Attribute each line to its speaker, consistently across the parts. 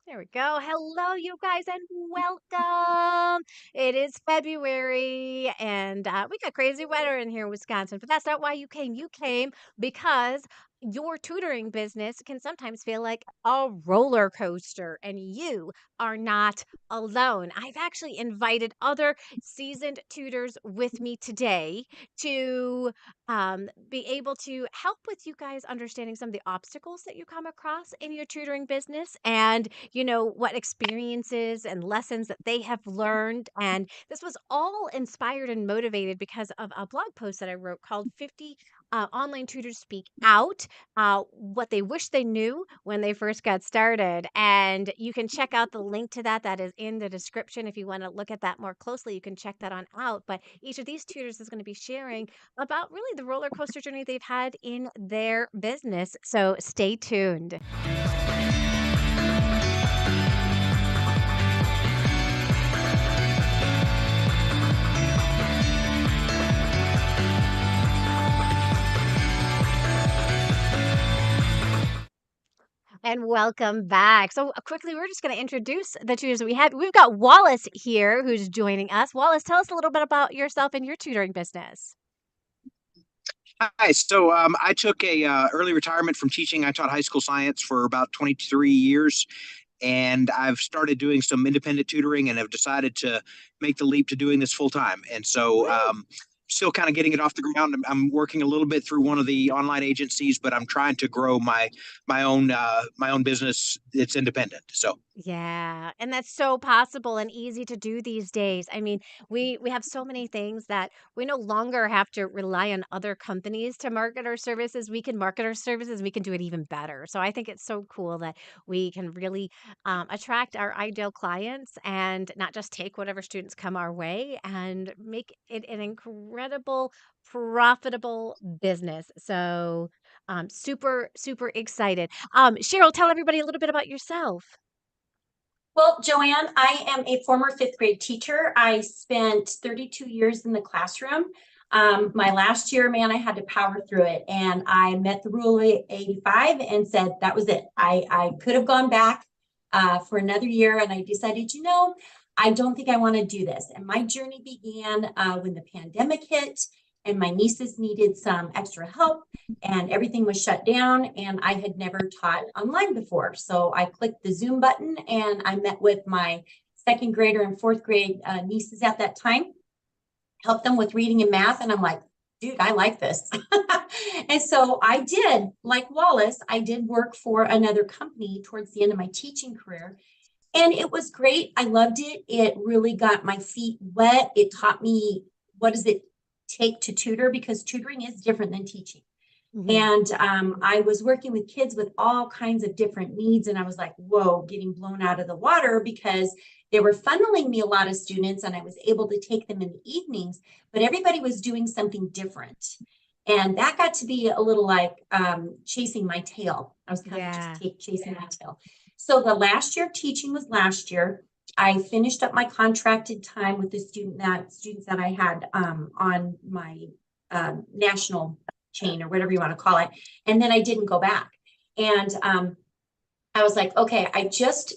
Speaker 1: There we go. Hello, you guys, and welcome. It is February, and we got crazy weather in here in Wisconsin, but that's not why you came. You came because your tutoring business can sometimes feel like a roller coaster, and you are not alone. I've actually invited other seasoned tutors with me today to be able to help with you guys understanding some of the obstacles that you come across in your tutoring business and what experiences and lessons that they have learned. And this was all inspired and motivated because of a blog post that I wrote called 50 Online Tutors Speak Out, what they wish they knew when they first got started. And you can check out the link to that. That is in the description. If you want to look at that more closely, you can check that on out. But each of these tutors is going to be sharing about really the roller coaster journey they've had in their business. So stay tuned. And welcome back. So quickly, we're just going to introduce the tutors that we have. We've got Wallace here who's joining us. Wallace, tell us a little bit about yourself and your tutoring business.
Speaker 2: Hi. I took a early retirement from teaching. I taught high school science for about 23 years, and I've started doing some independent tutoring and have decided to make the leap to doing this full time. Still kind of getting it off the ground. I'm working a little bit through one of the online agencies, but I'm trying to grow my own business. It's independent. So
Speaker 1: Yeah, and that's so possible and easy to do these days. I mean, we have so many things that we no longer have to rely on other companies to market our services. We can market our services, we can do it even better. So I think it's so cool that we can really attract our ideal clients and not just take whatever students come our way and make it an incredible, profitable business. So super, super excited. Cheryl, tell everybody a little bit about yourself.
Speaker 3: Well, Joanne, I am a former fifth grade teacher. I spent 32 years in the classroom. My last year, man, I had to power through it. And I met the rule of 85 and said that was it. I could have gone back for another year. And I decided, I don't think I want to do this. And my journey began when the pandemic hit and my nieces needed some extra help and everything was shut down and I had never taught online before. So I clicked the Zoom button and I met with my second grader and fourth grade nieces at that time, helped them with reading and math. And I'm like, dude, I like this. And so I did, like Wallace, I did work for another company towards the end of my teaching career. And it was great. I loved it. It really got my feet wet. It taught me what does it take to tutor, because tutoring is different than teaching. And I was working with kids with all kinds of different needs. And I was like, whoa, getting blown out of the water because they were funneling me a lot of students and I was able to take them in the evenings, but everybody was doing something different. And that got to be a little like chasing my tail. I was kind of just chasing my tail. So the last year of teaching was last year. I finished up my contracted time with the students that I had on my national chain or whatever you want to call it. And then I didn't go back. And I was like, okay, I just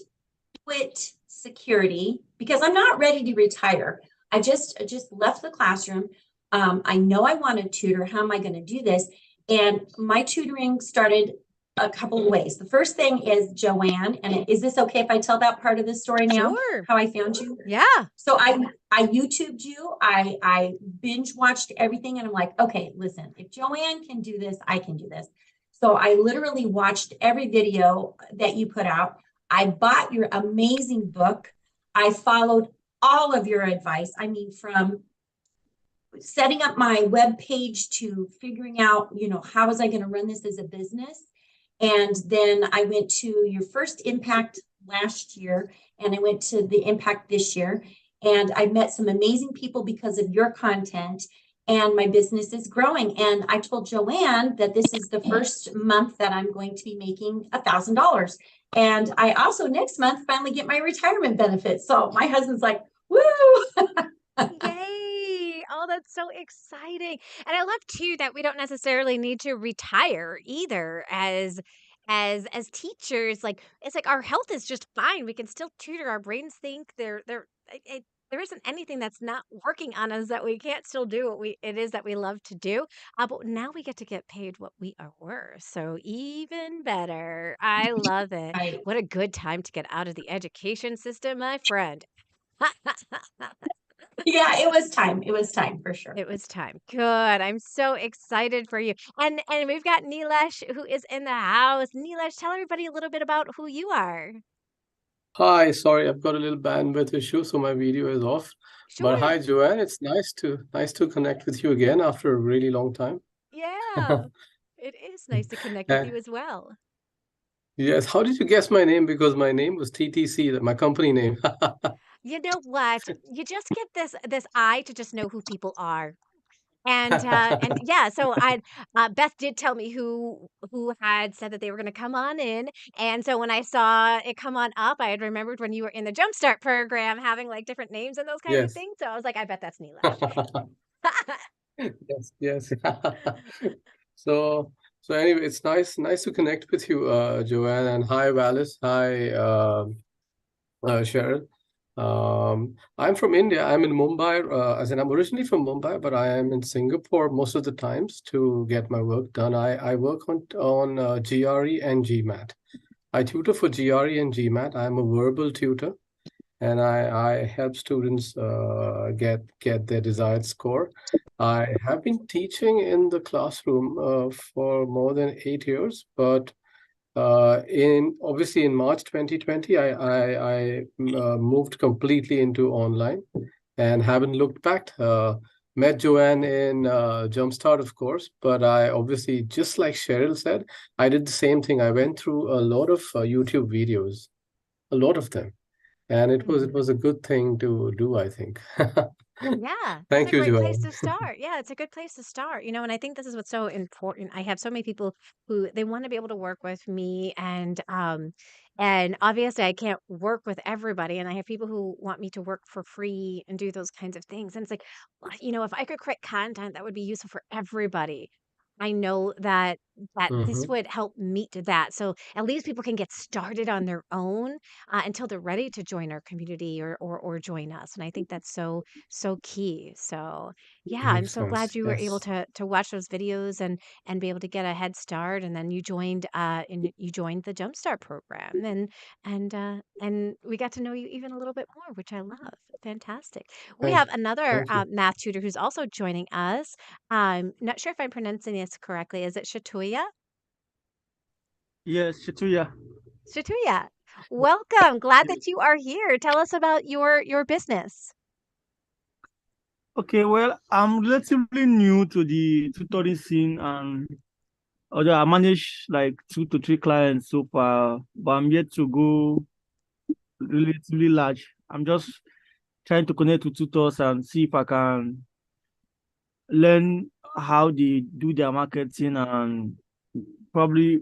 Speaker 3: quit security because I'm not ready to retire. I just left the classroom. I know I want to tutor. How am I going to do this? And my tutoring started a couple of ways. The first thing is Joanne, and is this okay if I tell that part of the story now?
Speaker 1: Sure.
Speaker 3: How I found you?
Speaker 1: Yeah.
Speaker 3: So I YouTubed you. I binge watched everything, and I'm like, okay, listen, if Joanne can do this, I can do this. So I literally watched every video that you put out. I bought your amazing book. I followed all of your advice. I mean, from setting up my web page to figuring out, how was I going to run this as a business? And then I went to your first Impact last year, and I went to the Impact this year. And I met some amazing people because of your content, and my business is growing. And I told Joanne that this is the first month that I'm going to be making $1,000. And I also next month finally get my retirement benefits. So my husband's like, woo!
Speaker 1: Yay! Oh, that's so exciting. And I love too that we don't necessarily need to retire either, as as teachers, like, it's like our health is just fine. We can still tutor. Our brains think there isn't anything that's not working on us that we can't still do what it is that we love to do. But now we get to get paid what we are worth. So even better. I love it.
Speaker 3: Right.
Speaker 1: What a good time to get out of the education system, my friend.
Speaker 3: Yeah, it was time. It was time for sure.
Speaker 1: It was time. Good. I'm so excited for you. And we've got Neelesh who is in the house. Neelesh, tell everybody a little bit about who you are.
Speaker 4: Hi, sorry, I've got a little bandwidth issue, so my video is off. But
Speaker 1: Sure.
Speaker 4: hi, Joanne. It's nice to connect with you again after a really long time.
Speaker 1: Yeah. It is nice to connect with
Speaker 4: Uh,
Speaker 1: you as well.
Speaker 4: yes, how did you guess my name? Because my name was TTC, my company name.
Speaker 1: You know what? You just get this eye to just know who people are. And yeah, so I Beth did tell me who had said that they were going to come on in, and so when I saw it come on up, I had remembered when you were in the Jumpstart program having like different names and those kinds of
Speaker 4: Yes.
Speaker 1: things. So I was like, I bet that's Neelish.
Speaker 4: Yes, yes. So so anyway, it's nice to connect with you, Joanne, and hi, Wallace. Hi, Cheryl. I'm from India. I'm in Mumbai. As in, I'm originally from Mumbai, but I am in Singapore most of the times to get my work done. I work on GRE and GMAT. I tutor for GRE and GMAT. I'm a verbal tutor, and I help students get their desired score. I have been teaching in the classroom for more than 8 years, but in obviously in March 2020, I moved completely into online and haven't looked back. Met Joanne in Jumpstart, of course, but I obviously, just like Cheryl said, I did the same thing. I went through a lot of YouTube videos, a lot of them, and it
Speaker 1: Mhm.
Speaker 4: was a good thing to do, I think.
Speaker 1: Yeah, it's a
Speaker 4: Thank you,
Speaker 1: great place
Speaker 4: Joanne.
Speaker 1: to start. Yeah, it's a good place to start. And I think this is what's so important. I have so many people who they want to be able to work with me and obviously I can't work with everybody and I have people who want me to work for free and do those kinds of things. And it's like, if I could create content that would be useful for everybody, I know that this
Speaker 4: Hmm.
Speaker 1: would help meet that. So at least people can get started on their own until they're ready to join our community or join us. And I think that's so key. So yeah, I'm
Speaker 4: Makes
Speaker 1: so glad
Speaker 4: sense.
Speaker 1: you were able
Speaker 4: Yes.
Speaker 1: to watch those videos and be able to get a head start. And then you joined the Jumpstart program and we got to know you even a little bit more, which I love. Fantastic. We
Speaker 4: Thank
Speaker 1: have
Speaker 4: you.
Speaker 1: another
Speaker 4: Thank you.
Speaker 1: math tutor who's also joining us. I'm not sure if I'm pronouncing this correctly. Is it Chatoya?
Speaker 5: Yes, Chatoya.
Speaker 1: Chatoya. Welcome. Glad that you are here. Tell us about your business.
Speaker 5: Okay, well, I'm relatively new to the tutoring scene, and although I manage like 2 to 3 clients so far, but I'm yet to go relatively large. I'm just trying to connect with tutors and see if I can learn how they do their marketing, and probably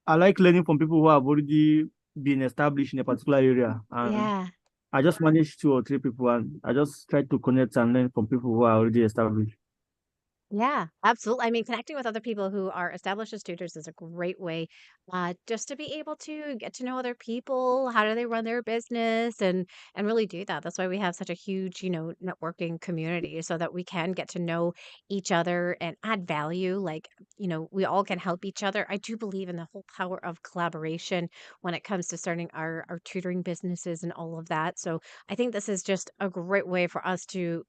Speaker 5: I like learning from people who have already been established in a particular area. And
Speaker 1: Yeah.
Speaker 5: I just manage 2 or 3 people, and I just try to connect and learn from people who are already established.
Speaker 1: Yeah, absolutely. I mean, connecting with other people who are established as tutors is a great way just to be able to get to know other people. How do they run their business and really do that. That's why we have such a huge, networking community so that we can get to know each other and add value. Like, we all can help each other. I do believe in the whole power of collaboration when it comes to starting our tutoring businesses and all of that. So I think this is just a great way for us to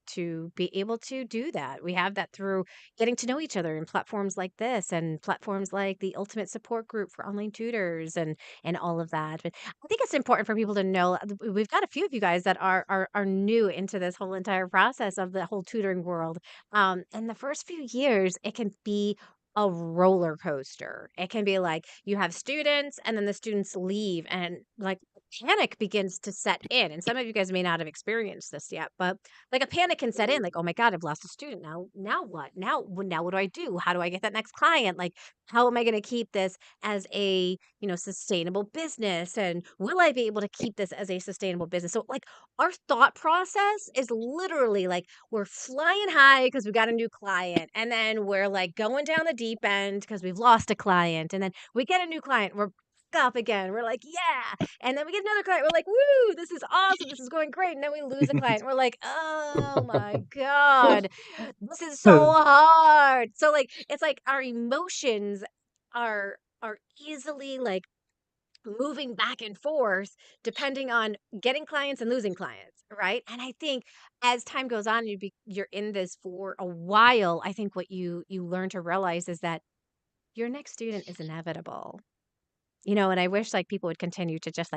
Speaker 1: be able to do that. We have that through getting to know each other in platforms like this and platforms like the Ultimate Support Group for online tutors and all of that. But I think it's important for people to know we've got a few of you guys that are new into this whole entire process of the whole tutoring world. In the first few years, it can be a roller coaster. It can be like you have students and then the students leave and like panic begins to set in. And some of you guys may not have experienced this yet, but like a panic can set in, like, oh my God, I've lost a student. Now what? Now what do I do? How do I get that next client? Like, how am I going to keep this as a, sustainable business? And will I be able to keep this as a sustainable business? So like our thought process is literally like we're flying high because we got a new client. And then we're like going down the deep end because we've lost a client. And then we get a new client. We're up again. We're like, yeah. And then we get another client. We're like, woo, this is awesome. This is going great. And then we lose a client. We're like, oh my God, this is so hard. So like, it's like our emotions are easily like moving back and forth depending on getting clients and losing clients, right? And I think as time goes on, you're in this for a while. I think what you learn to realize is that your next student is inevitable. And I wish like people would continue to just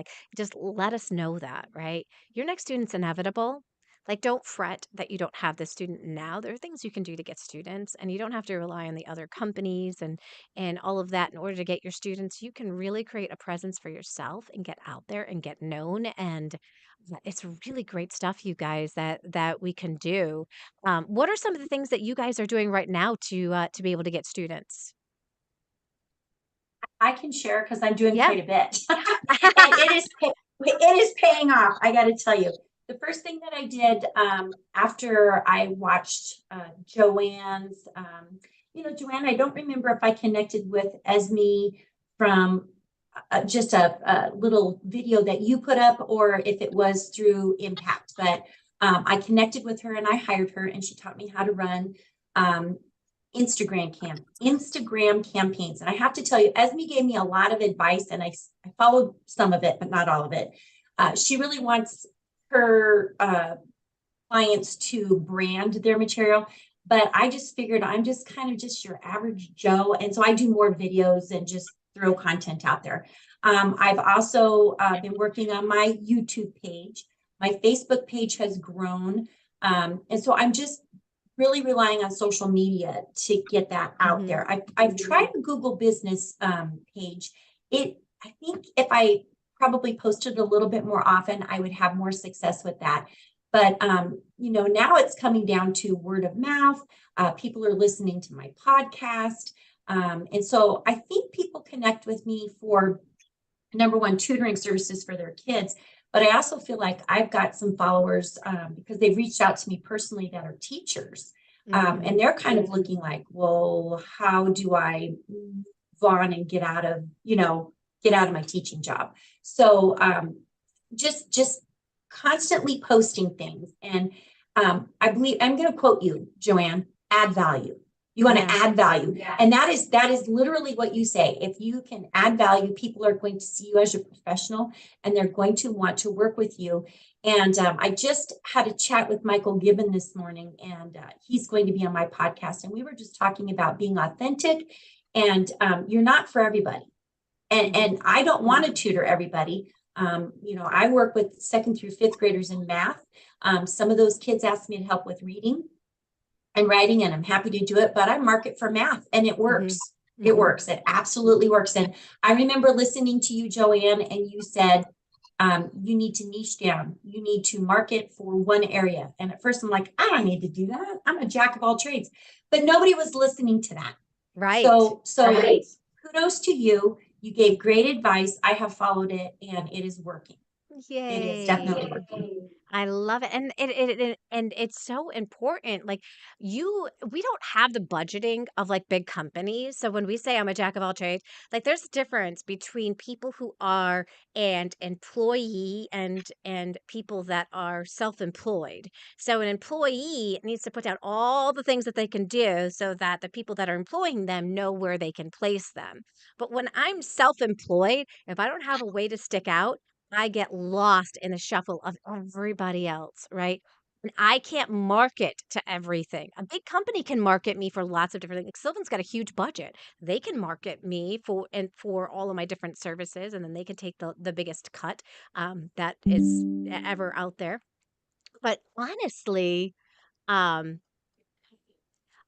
Speaker 1: let us know that, right? Your next student's inevitable. Like, don't fret that you don't have the student now. There are things you can do to get students, and you don't have to rely on the other companies and all of that in order to get your students. You can really create a presence for yourself and get out there and get known. And it's really great stuff, you guys, that we can do. What are some of the things that you guys are doing right now to be able to get students?
Speaker 3: I can share because I'm doing
Speaker 1: Yeah.
Speaker 3: quite a bit. And it is paying off, I got to tell you. The first thing that I did after I watched Joanne's, Joanne, I don't remember if I connected with Esme from just a little video that you put up or if it was through Impact, but I connected with her and I hired her and she taught me how to run Instagram campaigns. And I have to tell you, Esme gave me a lot of advice and I followed some of it, but not all of it. She really wants her clients to brand their material, but I just figured I'm just kind of just your average Joe. And so I do more videos and just throw content out there. I've also been working on my YouTube page. My Facebook page has grown. And so I'm just really relying on social media to get that out there. I've tried a Google business page. I think if I probably posted a little bit more often, I would have more success with that. But now it's coming down to word of mouth. People are listening to my podcast. And so I think people connect with me for number one, tutoring services for their kids. But I also feel like I've got some followers because they've reached out to me personally that are teachers. And they're kind of looking like, well, how do I move on and get out of my teaching job? So just constantly posting things. And I believe I'm going to quote you, Joanne, add value. You want to add value. Yeah. And that is literally what you say. If you can add value, people are going to see you as a professional and they're going to want to work with you. And I just had a chat with Michael Gibbon this morning and he's going to be on my podcast. And we were just talking about being authentic and you're not for everybody. And I don't want to tutor everybody. I work with 2nd through 5th graders in math. Some of those kids ask me to help with reading and writing, and I'm happy to do it, but I market for math and it works. It works. It absolutely works. And I remember listening to you, Joanne, and you said, you need to niche down. You need to market for one area. And at first I'm like, I don't need to do that. I'm a jack of all trades, but nobody was listening to that.
Speaker 1: Right.
Speaker 3: So kudos to you. You gave great advice. I have followed it and it is working.
Speaker 1: Yay.
Speaker 3: It is definitely working.
Speaker 1: I love it. And it's so important. Like we don't have the budgeting of like big companies. So when we say I'm a jack of all trades, like there's a difference between people who are an employee and people that are self-employed. So an employee needs to put down all the things that they can do so that the people that are employing them know where they can place them. But when I'm self-employed, if I don't have a way to stick out, I get lost in the shuffle of everybody else, right? And I can't market to everything. A big company can market me for lots of different things. Like Sylvan's got a huge budget. They can market me for all of my different services, and then they can take the biggest cut that is ever out there. But um,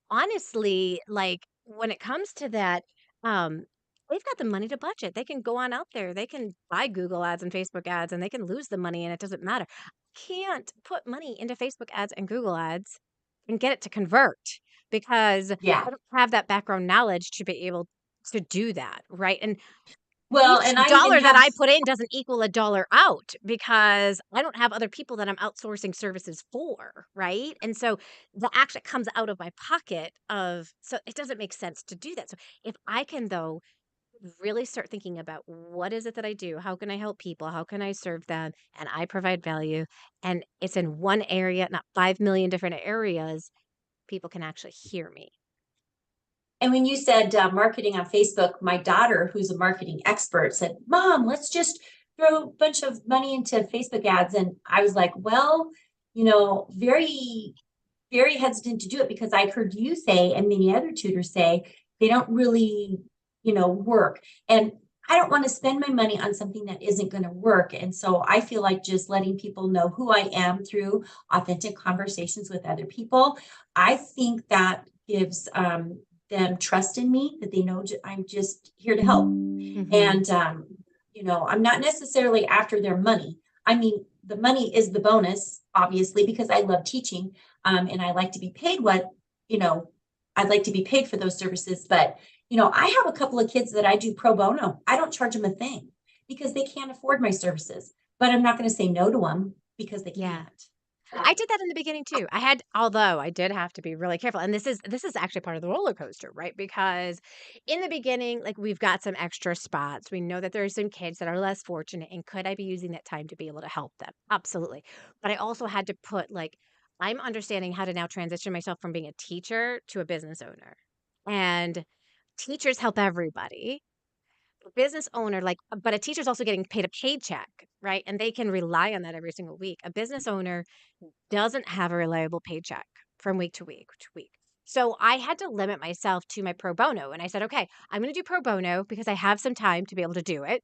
Speaker 1: honestly, like when it comes to that, um, they've got the money to budget. They can go on out there. They can buy Google ads and Facebook ads, and they can lose the money, and it doesn't matter. Can't put money into Facebook ads and Google ads and get it to convert because
Speaker 3: Yeah.
Speaker 1: I don't have that background knowledge to be able to do that, right? And
Speaker 3: Well,
Speaker 1: each
Speaker 3: and I even
Speaker 1: dollar that
Speaker 3: have,
Speaker 1: I put in doesn't equal a dollar out because I don't have other people that I'm outsourcing services for, right? And so the act that comes out of my pocket so it doesn't make sense to do that. So if I can though really start thinking about what is it that I do? How can I help people? How can I serve them? And I provide value and it's in one area, not 5 million different areas, people can actually hear me.
Speaker 3: and when you said marketing on Facebook, my daughter, who's a marketing expert, said, Mom, let's just throw a bunch of money into Facebook ads. And I was like, well, very, very hesitant to do it because I heard you say, and many other tutors say, they don't really, work. And I don't want to spend my money on something that isn't going to work. And so I feel like just letting people know who I am through authentic conversations with other people, I think that gives them trust in me, that they know I'm just here to help.
Speaker 1: Mhm.
Speaker 3: And, I'm not necessarily after their money. I mean, the money is the bonus, obviously, because I love teaching. And I like to be paid I'd like to be paid for those services. But, I have a couple of kids that I do pro bono. I don't charge them a thing because they can't afford my services, but I'm not going to say no to them because they
Speaker 1: Yeah.
Speaker 3: can't.
Speaker 1: I did that in the beginning too. Although I did have to be really careful. And this is actually part of the roller coaster, right? Because in the beginning, like we've got some extra spots. We know that there are some kids that are less fortunate. And could I be using that time to be able to help them? Absolutely. But I also had to put I'm understanding how to now transition myself from being a teacher to a business owner. And teachers help everybody. Business owner, but a teacher's also getting paid a paycheck, right? And they can rely on that every single week. A business owner doesn't have a reliable paycheck from week to week to week. So I had to limit myself to my pro bono. And I said, okay, I'm going to do pro bono because I have some time to be able to do it.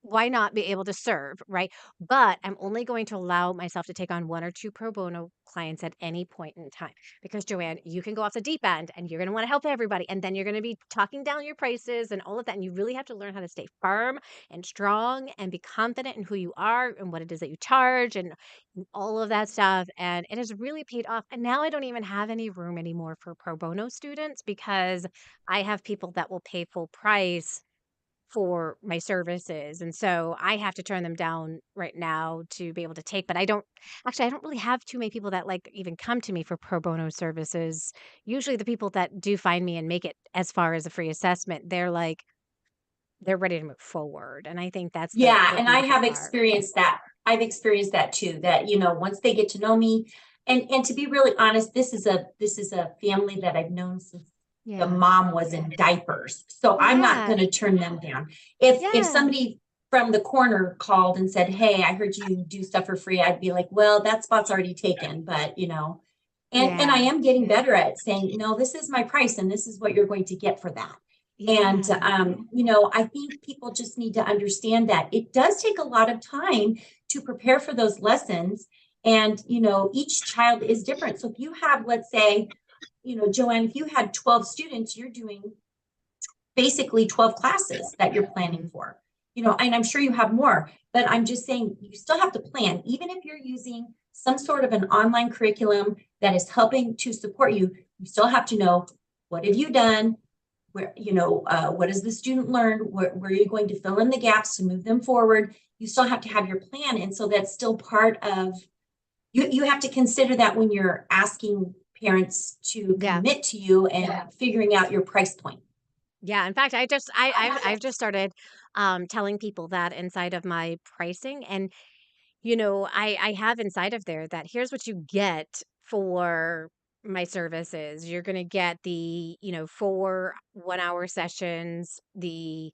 Speaker 1: Why not be able to serve, right? But I'm only going to allow myself to take on 1 or 2 pro bono clients at any point in time. Because Joanne, you can go off the deep end and you're going to want to help everybody. And then you're going to be talking down your prices and all of that. And you really have to learn how to stay firm and strong and be confident in who you are and what it is that you charge and all of that stuff. And it has really paid off. And now I don't even have any room anymore for pro bono students because I have people that will pay full price for my services. And so I have to turn them down right now to be able to take, but I don't really have too many people that even come to me for pro bono services. Usually the people that do find me and make it as far as a free assessment, they're ready to move forward. And I think that's
Speaker 3: Yeah,
Speaker 1: the
Speaker 3: and I
Speaker 1: beautiful
Speaker 3: have
Speaker 1: part.
Speaker 3: experienced that. I've experienced that too, that, once they get to know me, and to be really honest, this is a family that I've known since the
Speaker 1: Yeah.
Speaker 3: mom was in diapers. So I'm not
Speaker 1: Yeah.
Speaker 3: going to turn them down. If
Speaker 1: Yeah.
Speaker 3: somebody from the corner called and said, "Hey, I heard you do stuff for free," I'd be like, "Well, that spot's already taken," but and I
Speaker 1: Yeah.
Speaker 3: am getting better at saying, "No, this is my price and this is what you're going to get for that." And,
Speaker 1: Yeah.
Speaker 3: I think people just need to understand that it does take a lot of time to prepare for those lessons. And, each child is different. So if you have, let's say, Joanne, if you had 12 students, you're doing basically 12 classes that you're planning
Speaker 1: Mhm.
Speaker 3: for, and I'm sure you have more, but I'm just saying you still have to plan, even if you're using some sort of an online curriculum that is helping to support you, you still have to know, what have you done? Where, what has the student learned? Where are you going to fill in the gaps to move them forward? You still have to have your plan. And so that's still part of, you have to consider that when you're asking parents to
Speaker 1: Yeah.
Speaker 3: commit to you and figuring out your price point.
Speaker 1: Yeah, in fact, I've just started telling people that inside of my pricing. And I have inside of there that here's what you get for my services. You're going to get the 4 1-hour sessions, the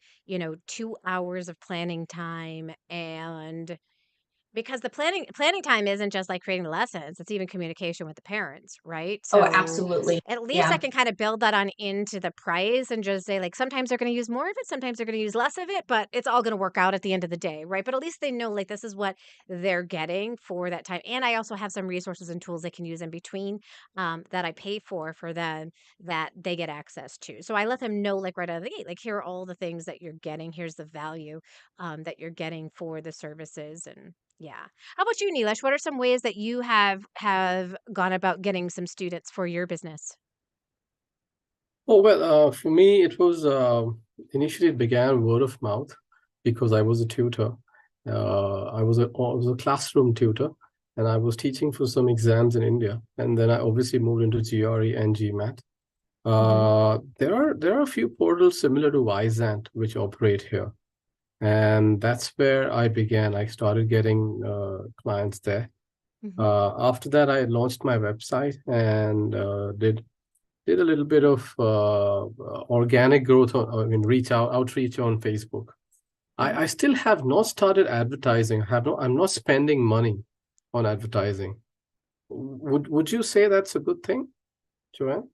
Speaker 1: 2 hours of planning time, and Because the planning time isn't just like creating lessons, it's even communication with the parents, right?
Speaker 3: Oh,
Speaker 1: So
Speaker 3: absolutely.
Speaker 1: at least I
Speaker 3: Yeah.
Speaker 1: can kind of build that on into the price and just say like sometimes they're going to use more of it, sometimes they're going to use less of it, but it's all going to work out at the end of the day, right? But at least they know like this is what they're getting for that time. And I also have some resources and tools they can use in between that I pay for them that they get access to. So I let them know like right out of the gate, like here are all the things that you're getting, here's the value that you're getting for the services. And yeah. How about you, Neelish? What are some ways that you have gone about getting some students for your business?
Speaker 4: Oh, well, for me, it was initially it began word of mouth because I was a tutor. I was a classroom tutor, and I was teaching for some exams in India. And then I obviously moved into GRE and GMAT. There are a few portals similar to Wisant which operate here, and that's where I began. I started getting clients there. After that, I launched my website and did a little bit of organic growth outreach on Facebook. I still have not started advertising. I'm not spending money on advertising. Would you say that's a good thing, Joanne?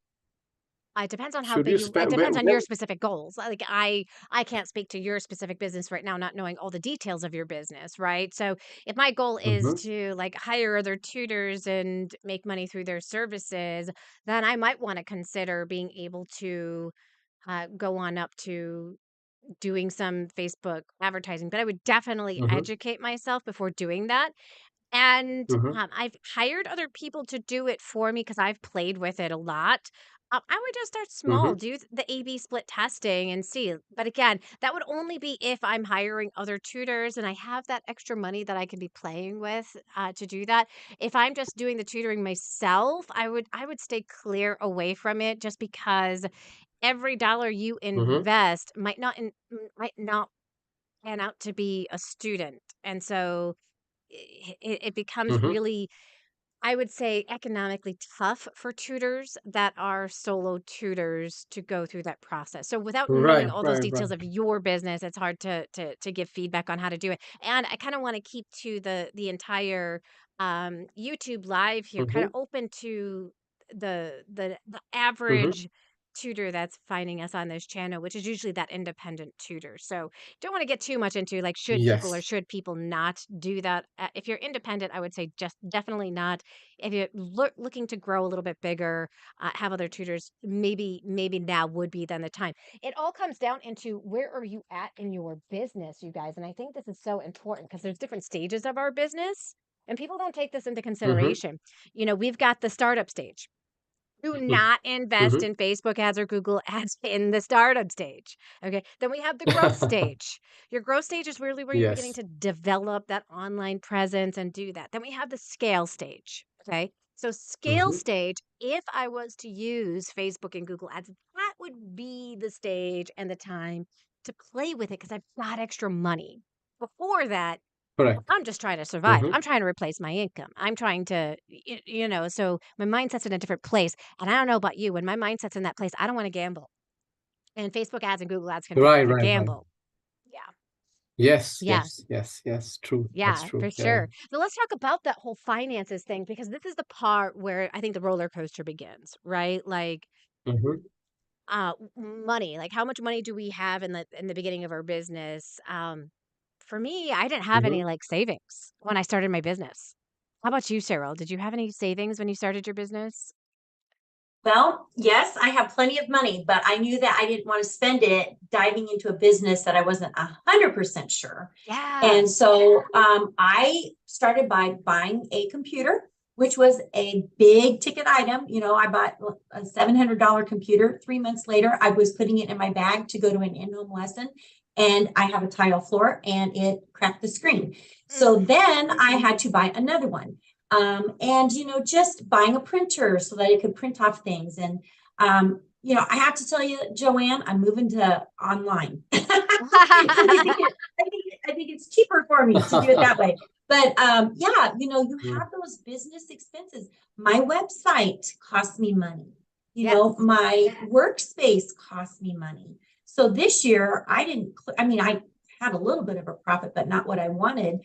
Speaker 1: It depends on how
Speaker 4: Should you
Speaker 1: big it
Speaker 4: spend
Speaker 1: depends on your specific goals. Like I can't speak to your specific business right now, not knowing all the details of your business, right? So if my goal is
Speaker 4: Mhm,
Speaker 1: to like hire other tutors and make money through their services, then I might want to consider being able to go on up to doing some Facebook advertising. But I would definitely
Speaker 4: mhm,
Speaker 1: educate myself before doing that. And,
Speaker 4: mhm,
Speaker 1: I've hired other people to do it for me because 'cause I've played with it a lot. I would just start small,
Speaker 4: mhm,
Speaker 1: do the A/B split testing and see. But again, that would only be if I'm hiring other tutors and I have that extra money that I can be playing with, to do that. If I'm just doing the tutoring myself, I would stay clear away from it just because every dollar you
Speaker 4: mhm,
Speaker 1: invest might not pan out to be a student. And so it becomes
Speaker 4: mhm.
Speaker 1: really, I would say, economically tough for tutors that are solo tutors to go through that process. So without knowing
Speaker 4: Right,
Speaker 1: all those
Speaker 4: right,
Speaker 1: details
Speaker 4: right.
Speaker 1: of your business, it's hard to give feedback on how to do it. And I kind of want to keep to the entire YouTube live here, kind of
Speaker 4: Mhm,
Speaker 1: open to the
Speaker 4: mhm.
Speaker 1: average tutor that's finding us on this channel, which is usually that independent tutor. So don't want to get too much into like should people or
Speaker 4: Yes.
Speaker 1: should people not do that. If you're independent, I would say just definitely not. If you're looking to grow a little bit bigger, have other tutors, maybe now would be then the time. It all comes down into where are you at in your business, you guys, and I think this is so important because there's different stages of our business, and people don't take this into
Speaker 4: Mhm,
Speaker 1: consideration. We've got the startup stage. Do
Speaker 4: mhm,
Speaker 1: not invest
Speaker 4: mhm.
Speaker 1: in Facebook ads or Google ads in the startup stage. Okay. Then we have the growth stage. Your growth stage is really where you're beginning
Speaker 4: Yes.
Speaker 1: to develop that online presence and do that. Then we have the scale stage. Okay. So, scale
Speaker 4: Mhm,
Speaker 1: stage, if I was to use Facebook and Google ads, that would be the stage and the time to play with it because I've got extra money. Before that,
Speaker 4: correct.
Speaker 1: I'm just trying to survive.
Speaker 4: Mhm,
Speaker 1: I'm trying to replace my income. I'm trying to, so my mindset's in a different place. And I don't know about you, when my mindset's in that place, I don't want to gamble. And Facebook ads and Google ads can feel
Speaker 4: right,
Speaker 1: like a
Speaker 4: right, right.
Speaker 1: gamble. Yeah.
Speaker 4: Yes,
Speaker 1: Yeah.
Speaker 4: yes, yes, yes. True. That's
Speaker 1: Yeah,
Speaker 4: true.
Speaker 1: for
Speaker 4: Yeah.
Speaker 1: sure. So let's talk about that whole finances thing because this is the part where I think the roller coaster begins, right? Like
Speaker 4: Mhm,
Speaker 1: money, like how much money do we have in the beginning of our business? For me, I didn't have any
Speaker 4: mhm.
Speaker 1: like savings when I started my business. How about you, Cyril? Did you have any savings when you started your business?
Speaker 3: Well, yes, I have plenty of money, but I knew that I didn't want to spend it diving into a business that I wasn't 100% sure.
Speaker 1: Yeah.
Speaker 3: And so I started by buying a computer, which was a big ticket item. I bought a $700 computer. 3 months later, I was putting it in my bag to go to an in-home lesson. And I have a tile floor and it cracked the screen. So
Speaker 1: Mm.
Speaker 3: then I had to buy another one. And just buying a printer so that I could print off things. And I have to tell you, Joanne, I'm moving to online. I think it's cheaper for me to do it that way. But yeah, you
Speaker 4: Mm,
Speaker 3: have those business expenses. My website costs me money.
Speaker 1: Yes.
Speaker 3: My workspace costs me money. So this year I didn't, I mean, I had a little bit of a profit, but not what I wanted.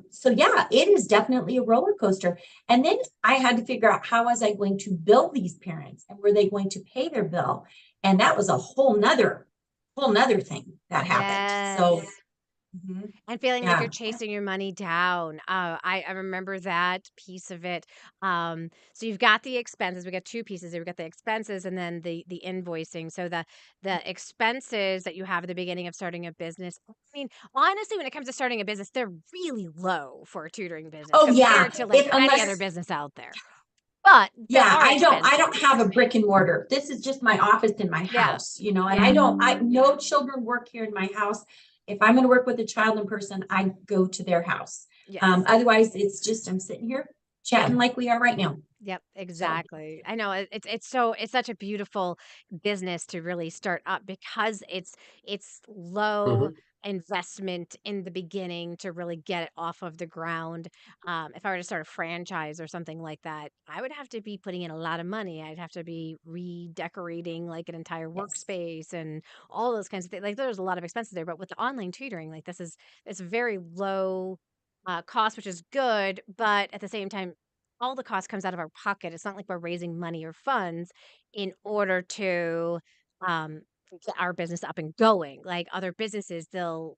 Speaker 3: So yeah, it is definitely a roller coaster. And then I had to figure out how was I going to bill these parents, and were they going to pay their bill? And that was a whole nother thing that happened. So
Speaker 1: Yes. And feeling like
Speaker 3: yeah.
Speaker 1: you're chasing your money down. I remember that piece of it. So you've got the expenses. We got two pieces there. We got the expenses and then the invoicing. So the expenses that you have at the beginning of starting a business. I mean, honestly, when it comes to starting a business, they're really low for a tutoring business
Speaker 3: Oh yeah.
Speaker 1: compared to like
Speaker 3: If
Speaker 1: any other
Speaker 3: unless
Speaker 1: business out there. But there
Speaker 3: yeah,
Speaker 1: are
Speaker 3: I don't
Speaker 1: expenses.
Speaker 3: have a brick and mortar. This is just my office in my
Speaker 1: Yeah.
Speaker 3: house, you know, and
Speaker 1: Yeah.
Speaker 3: no children work here in my house. If I'm going to work with a child in person, I go to their house.
Speaker 1: Yes.
Speaker 3: Otherwise it's just, I'm sitting here chatting like we are right now.
Speaker 1: Yep,
Speaker 3: So
Speaker 1: exactly. I know it's such a beautiful business to really start up because it's low
Speaker 4: Mhm.
Speaker 1: investment in the beginning to really get it off of the ground. If I were to start a franchise or something like that, I would have to be putting in a lot of money. I'd have to be redecorating like an entire
Speaker 3: yes.
Speaker 1: workspace and all those kinds of things. Like there's a lot of expenses there, but with the online tutoring, like it's very low cost, which is good, but at the same time all the cost comes out of our pocket. It's not like we're raising money or funds in order to um, get our business up and going. Like other businesses, they'll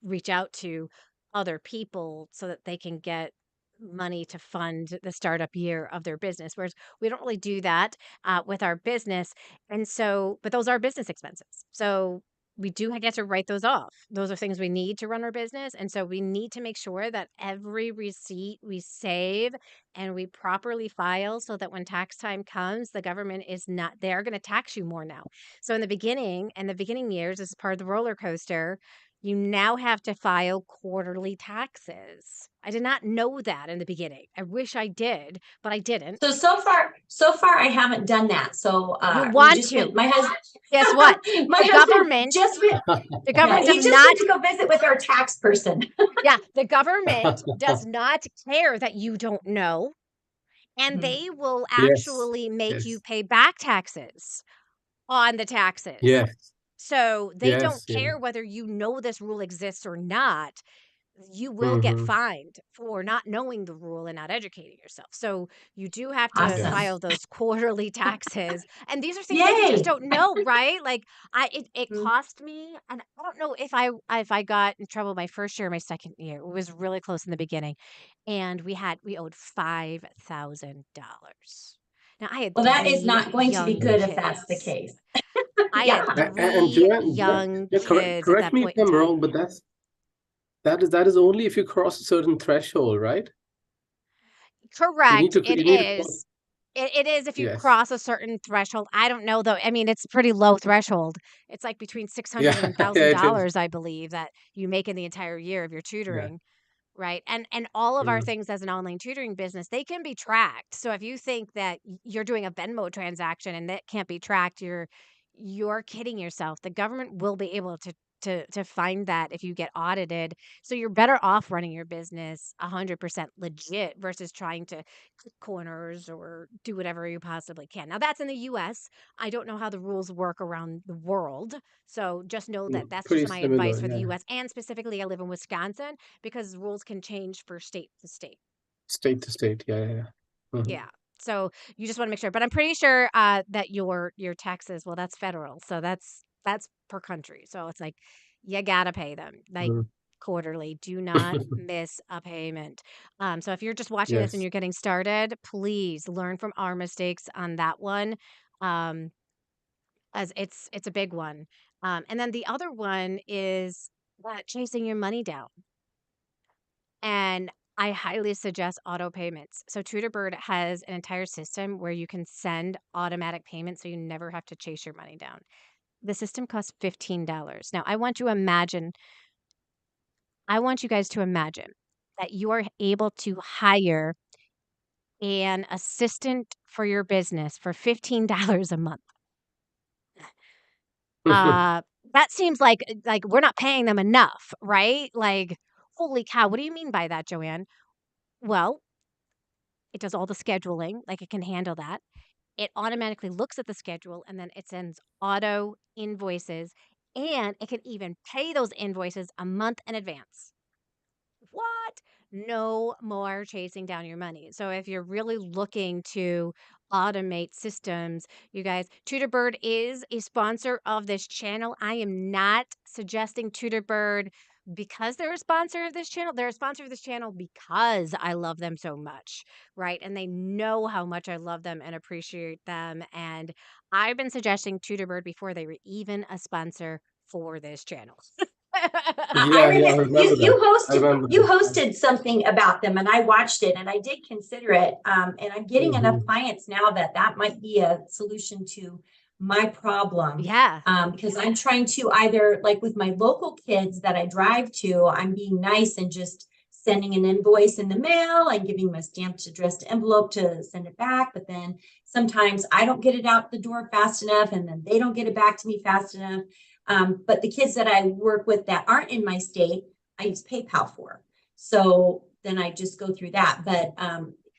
Speaker 1: reach out to other people so that they can get money to fund the startup year of their business. Whereas we don't really do that with our business, and so, but those are business expenses. So we do get to write those off. Those are things we need to run our business. And so we need to make sure that every receipt we save and we properly file so that when tax time comes, the government is not, they're going to tax you more now. So in the beginning years, as part of the roller coaster, you now have to file quarterly taxes. I did not know that in the beginning. I wish I did, but I didn't.
Speaker 3: So far I haven't done that. So
Speaker 1: You
Speaker 3: we
Speaker 1: want
Speaker 3: just
Speaker 1: to.
Speaker 3: went, my husband
Speaker 1: Guess what?
Speaker 3: my
Speaker 1: The
Speaker 3: husband
Speaker 1: government,
Speaker 3: just went,
Speaker 1: the government
Speaker 3: he
Speaker 1: does
Speaker 3: just
Speaker 1: not
Speaker 3: went to go visit with our tax person.
Speaker 1: Yeah, the government does not care that you don't know, and
Speaker 3: Mhm.
Speaker 1: they will
Speaker 4: Yes.
Speaker 1: actually make you
Speaker 4: Yes.
Speaker 1: pay back taxes on the taxes.
Speaker 4: Yes.
Speaker 1: So they don't
Speaker 4: Yes. Yeah.
Speaker 1: care whether you know this rule exists or not. You will get
Speaker 4: Mhm.
Speaker 1: fined for not knowing the rule and not educating yourself. So you do have to
Speaker 3: Awesome.
Speaker 4: Yes.
Speaker 1: file those quarterly taxes. And these are things that you just
Speaker 3: Yay.
Speaker 1: don't know, right? Like it
Speaker 3: Mhm.
Speaker 1: cost me, and I don't know if I got in trouble my first year or my second year. It was really close in the beginning. And we owed $5,000. Now I had
Speaker 3: Well, that is
Speaker 1: 3
Speaker 3: not going to be
Speaker 1: young
Speaker 3: good if that's the
Speaker 1: kids.
Speaker 3: case.
Speaker 1: I
Speaker 3: Yeah.
Speaker 1: had
Speaker 4: And
Speaker 1: 3
Speaker 4: Joanne,
Speaker 1: young
Speaker 4: yeah,
Speaker 1: kids at
Speaker 4: correct
Speaker 1: that
Speaker 4: me if
Speaker 1: point in
Speaker 4: I'm
Speaker 1: time.
Speaker 4: wrong, but that is only if you cross a certain threshold, right?
Speaker 1: Correct,
Speaker 4: You
Speaker 1: it
Speaker 4: need to
Speaker 1: is. It is if you
Speaker 4: yes.
Speaker 1: cross a certain threshold. I don't know though. I mean, it's pretty low threshold. It's like between 600
Speaker 4: Yeah,
Speaker 1: and
Speaker 4: yeah, it is.
Speaker 1: $1,000, I believe, that you make in the entire year of your
Speaker 4: Yeah.
Speaker 1: tutoring. Right. And all of our
Speaker 4: Mm.
Speaker 1: things as an online tutoring business, they can be tracked. So if you think that you're doing a Venmo transaction and that can't be tracked, you're kidding yourself. The government will be able to find that if you get audited. So you're better off running your business 100% legit versus trying to cut corners or do whatever you possibly can. Now that's in the US. I don't know how the rules work around the world. So just know that that's
Speaker 4: Pretty
Speaker 1: just my advice
Speaker 4: similar,
Speaker 1: for the
Speaker 4: yeah.
Speaker 1: US, and specifically I live in Wisconsin because rules can change for state to state.
Speaker 4: State to state, yeah, yeah, yeah. Mhm.
Speaker 1: Yeah. So you just want to make sure, but I'm pretty sure that your taxes, well, that's federal, so that's per country. So it's like you gotta pay them like
Speaker 4: Mhm.
Speaker 1: quarterly. Do not miss a payment. So if you're just watching this and
Speaker 4: Yes.
Speaker 1: you're getting started, please learn from our mistakes on that one, um, as it's a big one. And then the other one is chasing your money down. And I highly suggest auto payments. So TutorBird has an entire system where you can send automatic payments so you never have to chase your money down. The system costs $15. Now, I want you guys to imagine that you are able to hire an assistant for your business for $15 a month. Uh, that seems like we're not paying them enough, right? Like, holy cow, what do you mean by that, Joanne? Well, it does all the scheduling, like it can handle that. It automatically looks at the schedule and then it sends auto invoices and it can even pay those invoices a month in advance. What? No more chasing down your money. So if you're really looking to automate systems, you guys, TutorBird is a sponsor of this channel. I am not suggesting TutorBird because they're a sponsor of this channel. They're a sponsor of this channel because I love them so much, right? And they know how much I love them and appreciate them. And I've been suggesting TutorBird before they were even a sponsor for this channel.
Speaker 3: I
Speaker 4: Yeah, I
Speaker 3: remember
Speaker 4: remember
Speaker 3: you
Speaker 4: that. I remember that.
Speaker 3: hosted something about them, and I watched it, and I did consider it. And I'm getting enough clients now that might be a solution to my problem.
Speaker 1: Yeah.
Speaker 3: Because I'm trying to either, like with my local kids that I drive to, I'm being nice and just sending an invoice in the mail and giving them a stamped addressed envelope to send it back. But then sometimes I don't get it out the door fast enough, and then they don't get it back to me fast enough. But the kids that I work with that aren't in my state, I use PayPal for. So then I just go through that. But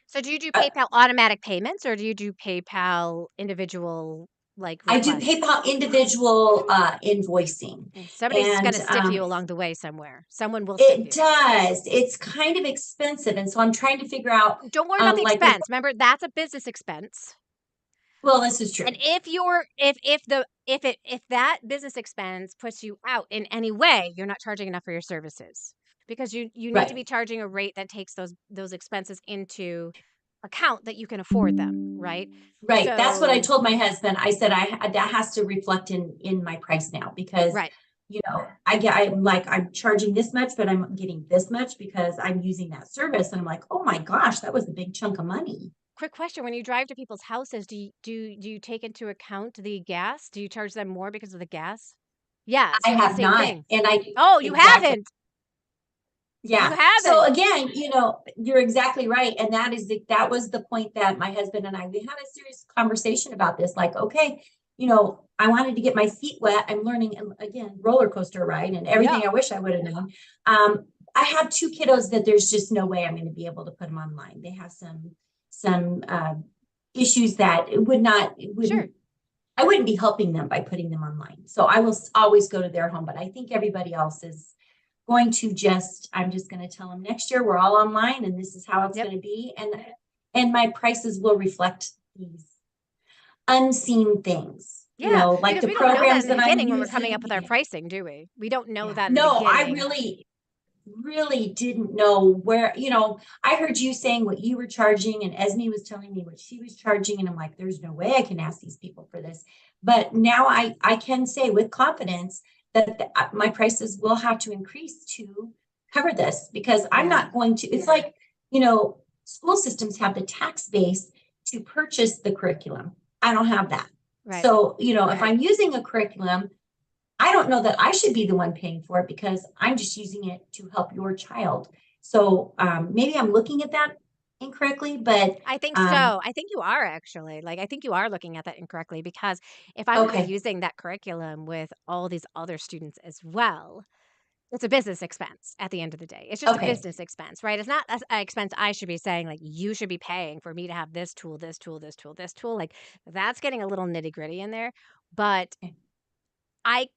Speaker 1: So do you do PayPal automatic payments, or do you do PayPal individual like
Speaker 3: I do
Speaker 1: requests?
Speaker 3: PayPal individual invoicing.
Speaker 1: Somebody's
Speaker 3: And
Speaker 1: gonna stiff you along the way somewhere. Someone will stiff
Speaker 3: it
Speaker 1: you.
Speaker 3: does. It's kind of expensive. And so I'm trying to figure out,
Speaker 1: Don't worry about the
Speaker 3: like with,
Speaker 1: expense. Remember, that's a business expense.
Speaker 3: well, this is true.
Speaker 1: And if that business expense puts you out in any way, you're not charging enough for your services. Because you need to
Speaker 3: Right.
Speaker 1: be charging a rate that takes those expenses into account that you can afford them, right?
Speaker 3: Right. That's what I
Speaker 1: So
Speaker 3: told my husband. I said that has to reflect in my price now, because
Speaker 1: right.
Speaker 3: you know, I'm charging this much, but I'm getting this much because I'm using that service. And I'm like, oh my gosh, that was a big chunk of money.
Speaker 1: Quick question: when you drive to people's houses, do you take into account the gas? Do you charge them more because of the gas? Yeah,
Speaker 3: I
Speaker 1: so it's the
Speaker 3: have
Speaker 1: same
Speaker 3: not.
Speaker 1: thing.
Speaker 3: And
Speaker 1: Oh, you
Speaker 3: exactly.
Speaker 1: haven't. You
Speaker 3: Yeah. So
Speaker 1: haven't.
Speaker 3: again, you're exactly right. And that was the point that my husband and we had a serious conversation about this. Like, okay, I wanted to get my feet wet. I'm learning, and again, roller coaster ride and everything.
Speaker 1: Yeah.
Speaker 3: I wish I would have known. I have two kiddos that there's just no way I'm going to be able to put them online. They have some issues that
Speaker 1: Sure.
Speaker 3: I wouldn't be helping them by putting them online. So I will always go to their home, but I think everybody else is going to I'm just going to tell them next year we're all online and this is how it's going to be. And my prices will reflect these unseen things,
Speaker 1: Yeah,
Speaker 3: like
Speaker 1: because
Speaker 3: the
Speaker 1: we don't know that
Speaker 3: programs
Speaker 1: in the
Speaker 3: that I'm
Speaker 1: beginning when we're coming up with our
Speaker 3: using.
Speaker 1: pricing, do we? We don't know that in the
Speaker 3: No, I
Speaker 1: beginning.
Speaker 3: really didn't know where, I heard you saying what you were charging and Esme was telling me what she was charging. And I'm like, there's no way I can ask these people for this. But now I can say with confidence that my prices will have to increase to cover this, because I'm not going to, it's like, school systems have the tax base to purchase the curriculum. I don't have that.
Speaker 1: Right.
Speaker 3: So, if I'm using a curriculum, I don't know that I should be the one paying for it because I'm just using it to help your child. So maybe I'm looking at that incorrectly, but
Speaker 1: I think so. I think you are actually. Like, I think you are looking at that incorrectly, because if I'm going to be
Speaker 3: okay.
Speaker 1: using that curriculum with all these other students as well, it's a business expense at the end of the day. It's just a
Speaker 3: Okay.
Speaker 1: business expense, right? It's not an expense I should be saying, like, you should be paying for me to have this tool, this tool, this tool, this tool. Like, that's getting a little nitty gritty in there. But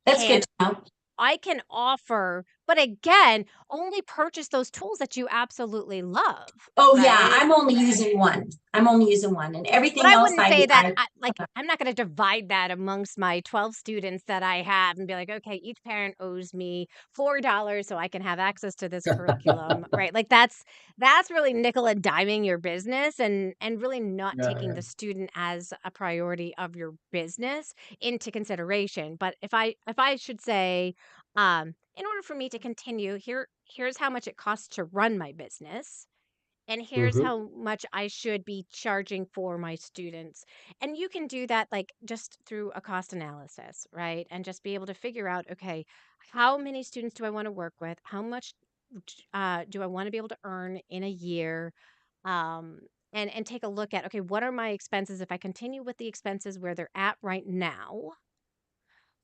Speaker 3: That's good to know.
Speaker 1: I can offer, but again, only purchase those tools that you absolutely love.
Speaker 3: Oh
Speaker 1: right?
Speaker 3: yeah, I'm only using one. And everything
Speaker 1: But I
Speaker 3: else
Speaker 1: wouldn't say that, I'm not going to divide that amongst my 12 students that I have and be like, okay, each parent owes me $4 so I can have access to this curriculum, right? Like that's really nickel and diming your business and really not taking the student as a priority of your business into consideration. But if I should say, in order for me to continue, here's how much it costs to run my business. And here's how much I should be charging for my students. And you can do that like just through a cost analysis, right? And just be able to figure out, okay, how many students do I want to work with? How much do I want to be able to earn in a year? And take a look at, okay, what are my expenses? If I continue with the expenses where they're at right now,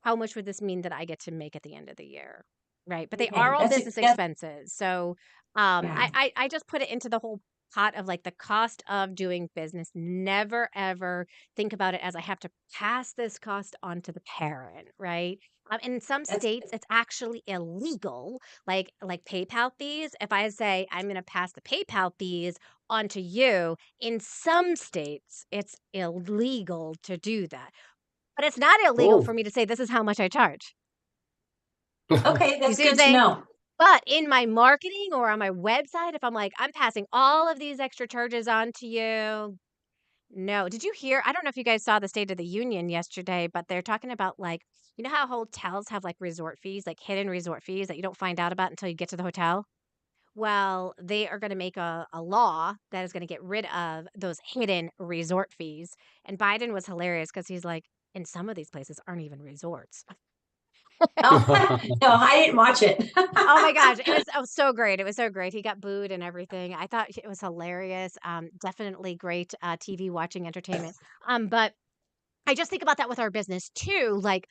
Speaker 1: how much would this mean that I get to make at the end of the year? Right. But they are all business expenses. So
Speaker 3: yeah.
Speaker 1: I just put it into the whole pot of like the cost of doing business. Never ever think about it as I have to pass this cost on to the parent, right? In some
Speaker 3: That's
Speaker 1: states, it's actually illegal, like PayPal fees. If I say I'm going to pass the PayPal fees onto you, in some states, it's illegal to do that. But it's not illegal for
Speaker 4: Oh.
Speaker 1: me to say this is how much I charge.
Speaker 3: okay.
Speaker 1: You
Speaker 3: That's
Speaker 1: see what I'm
Speaker 3: good to
Speaker 1: saying?
Speaker 3: know.
Speaker 1: But in my marketing or on my website, if I'm like, I'm passing all of these extra charges on to you, no. Did you hear? I don't know if you guys saw the State of the Union yesterday, but they're talking about like, you know how hotels have like resort fees, like hidden resort fees that you don't find out about until you get to the hotel? Well, they are going to make a law that is going to get rid of those hidden resort fees. And Biden was hilarious because he's like, and some of these places aren't even resorts.
Speaker 3: Oh, no, I didn't watch it.
Speaker 1: Oh my gosh, it was so great. It was so great. He got booed and everything. I thought it was hilarious. Definitely great TV watching entertainment. But I just think about that with our business too. Like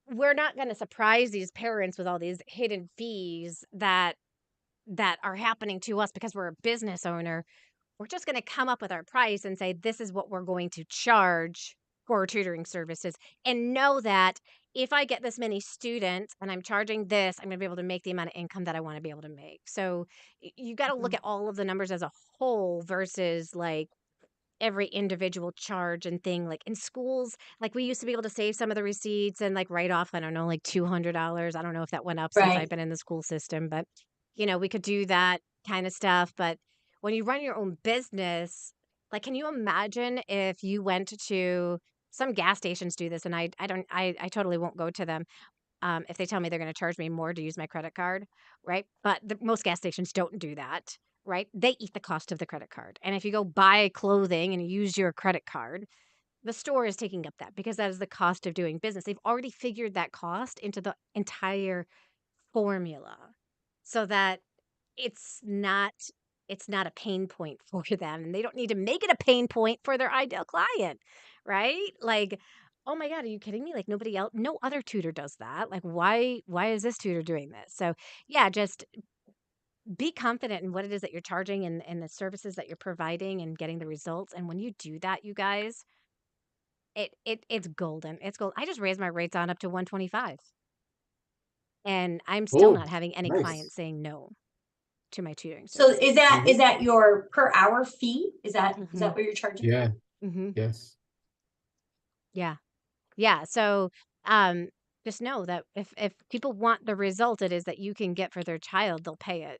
Speaker 1: we're not going to surprise these parents with all these hidden fees that are happening to us because we're a business owner. We're just going to come up with our price and say, this is what we're going to charge for tutoring services. And know that if I get this many students and I'm charging this, I'm going to be able to make the amount of income that I want to be able to make. So you got to look at all of the numbers as a whole versus like every individual charge and thing. Like in schools, like we used to be able to save some of the receipts and like write off, I don't know, like $200. I don't know if that went up since I've
Speaker 3: Right.
Speaker 1: been in the school system, but we could do that kind of stuff. But when you run your own business, like, can you imagine if you went to some gas stations do this, and I totally won't go to them if they tell me they're going to charge me more to use my credit card, right? But most gas stations don't do that, right? They eat the cost of the credit card. And if you go buy clothing and use your credit card, the store is taking up that because that is the cost of doing business. They've already figured that cost into the entire formula so that it's not it's not a pain point for them, and they don't need to make it a pain point for their ideal client, right? Like, oh my god, are you kidding me? Like nobody else, no other tutor does that. Like why is this tutor doing this? So yeah, just be confident in what it is that you're charging and the services that you're providing and getting the results. And when you do that, you guys, it's golden. It's gold. I just raised my rates on up to 125, and I'm still
Speaker 4: Oh,
Speaker 1: not having any
Speaker 4: nice.
Speaker 1: clients saying no to my tutoring
Speaker 3: So
Speaker 1: services.
Speaker 3: is that
Speaker 4: Mhm.
Speaker 3: your per hour fee? Is that
Speaker 1: Hmm.
Speaker 3: what you're charging
Speaker 4: Yeah,
Speaker 3: for?
Speaker 1: Hmm.
Speaker 4: yes.
Speaker 1: Yeah. Yeah. So um, just know that if people want the result it is that you can get for their child, they'll pay it.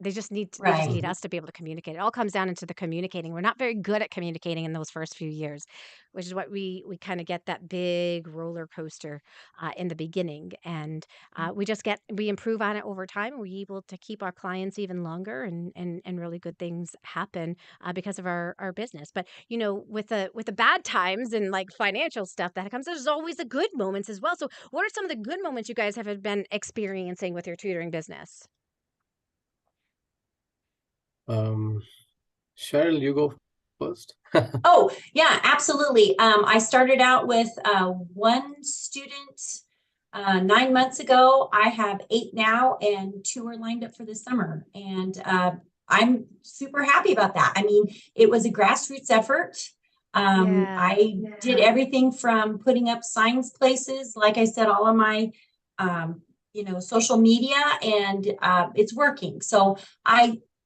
Speaker 1: They just
Speaker 3: Right.
Speaker 1: need
Speaker 4: Mhm.
Speaker 1: us to be able to communicate. It all comes down into the communicating. We're not very good at communicating in those first few years, which is what we kind of get that big roller coaster in the beginning, and we improve on it over time. We're able to keep our clients even longer, and really good things happen because of our business. But with the bad times and like financial stuff that comes, there's always the good moments as well. So what are some of the good moments you guys have been experiencing with your tutoring business?
Speaker 4: Um, Cheryl, you go first.
Speaker 3: Oh, yeah, absolutely. I started out with one student 9 months ago. I have 8 now, and 2 are lined up for the summer. And I'm super happy about that. I mean, it was a grassroots effort.
Speaker 1: Yeah.
Speaker 3: I did everything from putting up signs places, like I said, all of my social media, and it's working. So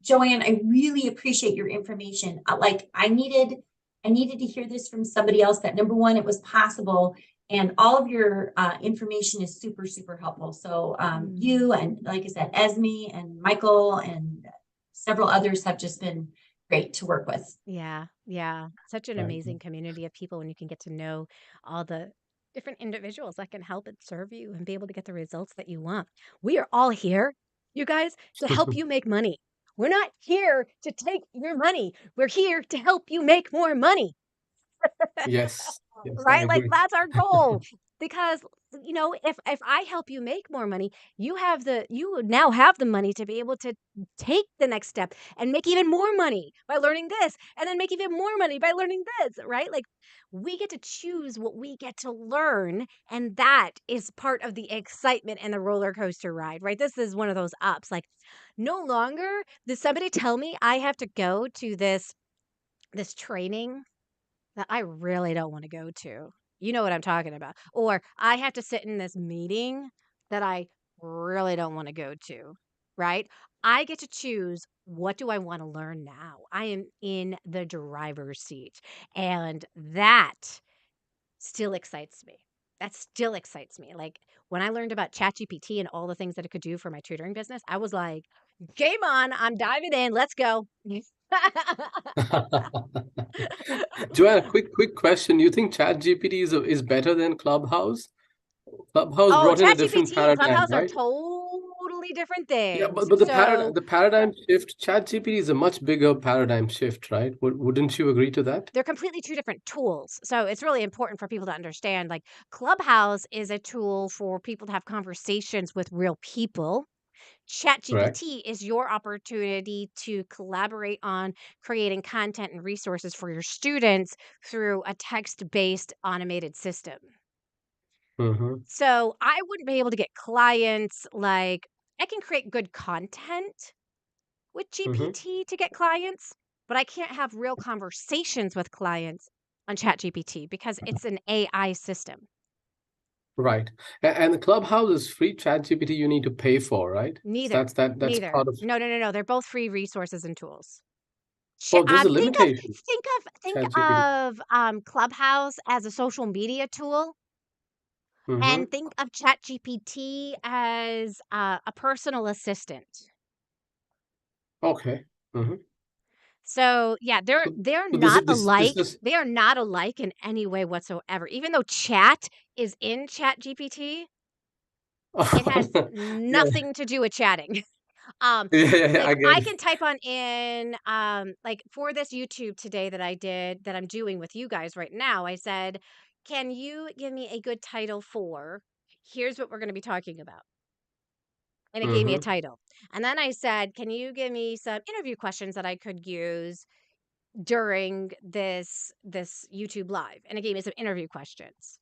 Speaker 3: Joanne, I really appreciate your information. Like I needed to hear this from somebody else, that number one, it was possible. And all of your information is super, super helpful. So you, and like I said, Esme and Michael and several others have just been great to work with.
Speaker 1: Yeah, yeah. Such an
Speaker 4: Right.
Speaker 1: amazing community of people when you can get to know all the different individuals that can help and serve you and be able to get the results that you want. We are all here, you guys, to help you make money. We're not here to take your money. We're here to help you make more money,
Speaker 4: Yes, yes, I
Speaker 1: right? Like
Speaker 4: agree.
Speaker 1: that's our goal. because if I help you make more money, you now have the money to be able to take the next step and make even more money by learning this, and then make even more money by learning this, right? Like, we get to choose what we get to learn, and that is part of the excitement and the roller coaster ride, right? This is one of those ups. Like, no longer does somebody tell me I have to go to this training that I really don't want to go to. You know what I'm talking about. Or I have to sit in this meeting that I really don't want to go to, right? I get to choose, what do I want to learn now? I am in the driver's seat. And that still excites me. That still excites me. Like, when I learned about Chat GPT and all the things that it could do for my tutoring business, I was like, game on, I'm diving in. Let's go.
Speaker 4: Joanne, quick question. You think Chat GPT is better than Clubhouse? Clubhouse
Speaker 1: Oh,
Speaker 4: brought in a different
Speaker 1: ChatGPT and
Speaker 4: paradigm,
Speaker 1: Clubhouse are
Speaker 4: right?
Speaker 1: totally different
Speaker 4: Yeah,
Speaker 1: things.
Speaker 4: but
Speaker 1: So
Speaker 4: the paradigm shift, Chat GPT is a much bigger paradigm shift, right? Wouldn't you agree to that?
Speaker 1: they're completely two different tools. So it's really important for people to understand, like, Clubhouse is a tool for people to have conversations with real people.
Speaker 4: Correct.
Speaker 1: ChatGPT is your opportunity to collaborate on creating content and resources for your students through a text-based automated system.
Speaker 4: Mm-hmm.
Speaker 1: So I wouldn't be able to get clients. Like, I can create good content with
Speaker 4: Mm-hmm.
Speaker 1: GPT to get clients, but I can't have real conversations with clients on ChatGPT because it's an AI system.
Speaker 4: Right. And the Clubhouse is free. Chat GPT you need to pay for, right? So
Speaker 1: Neither.
Speaker 4: that's
Speaker 1: Neither.
Speaker 4: part of.
Speaker 1: No. They're both free resources and tools.
Speaker 4: Oh, there's a
Speaker 1: Think of
Speaker 4: limitation. Chat GPT.
Speaker 1: Clubhouse as a social media tool,
Speaker 4: Mm-hmm.
Speaker 1: and think of ChatGPT as a personal assistant.
Speaker 4: Okay. Mm-hmm.
Speaker 1: So yeah, they're
Speaker 4: So,
Speaker 1: they're
Speaker 4: so this
Speaker 1: not
Speaker 4: is this
Speaker 1: alike.
Speaker 4: is.
Speaker 1: They are not alike in any way whatsoever. Even though chat is in Chat GPT, it has
Speaker 4: Yeah.
Speaker 1: nothing to do with chatting.
Speaker 4: Yeah, I
Speaker 1: Like,
Speaker 4: get
Speaker 1: I
Speaker 4: it.
Speaker 1: can type on in, like, for this YouTube today that I did, that I'm doing with you guys right now, I said, "Can you give me a good title for, here's what we're going to be talking about?" And it gave me a
Speaker 4: Mm-hmm.
Speaker 1: title. And then I said, "Can you give me some interview questions that I could use during this YouTube live?" And it gave me some interview questions.